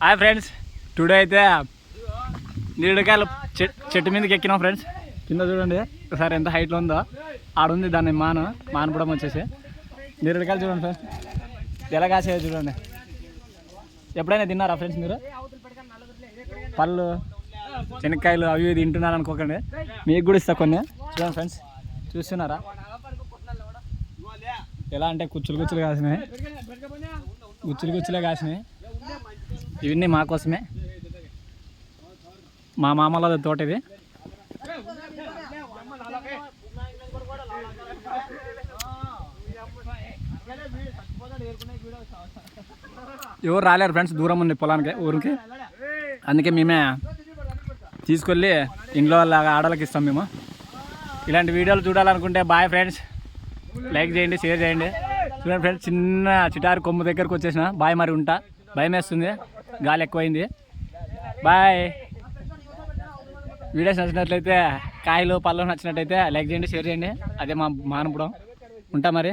Hi friends, today అయితే నీరడికాయలు చెట్టు మీదకి ఎక్కినాం ఫ్రెండ్స్. కింద చూడండి ఒకసారి ఎంత హైట్లో ఉందో. ఆడుంది దాన్ని మానపుడం వచ్చేసి. నీరడికాయలు చూడండి ఫ్రెండ్స్, ఎలా కాసేది చూడండి. ఎప్పుడైనా తిన్నారా ఫ్రెండ్స్ మీరు? పళ్ళు శనక్కాయలు అవి తింటున్నారు అనుకోకండి, మీకు కూడా ఇస్తా కొన్ని. చూడండి ఫ్రెండ్స్, చూస్తున్నారా ఎలా అంటే గుచ్చులు కాసినాయి, గుచ్చులే కాసినాయి. ఇవన్నీ మా కోసమే, మా మామల తోట ఇది. ఎవరు రాలేరు ఫ్రెండ్స్, దూరం ఉంది పొలానికి ఊరికి. అందుకే మేమే తీసుకెళ్ళి ఇంట్లో ఆడవాళ్ళకి ఇస్తాం మేము. ఇలాంటి వీడియోలు చూడాలనుకుంటే బాయ్ ఫ్రెండ్స్, లైక్ చేయండి, షేర్ చేయండి. చూడండి ఫ్రెండ్స్, చిన్న చిటారు కొమ్ము దగ్గరకు వచ్చేసిన. బాయ్, మరి ఉంటా, భయం వేస్తుంది, గాలి ఎక్కువైంది. బాయ్. వీడియోస్ నచ్చినట్లయితే, కాయలు పళ్ళు నచ్చినట్లయితే లైక్ చేయండి, షేర్ చేయండి. అదే మా మానపురం. ఉంటా మరి.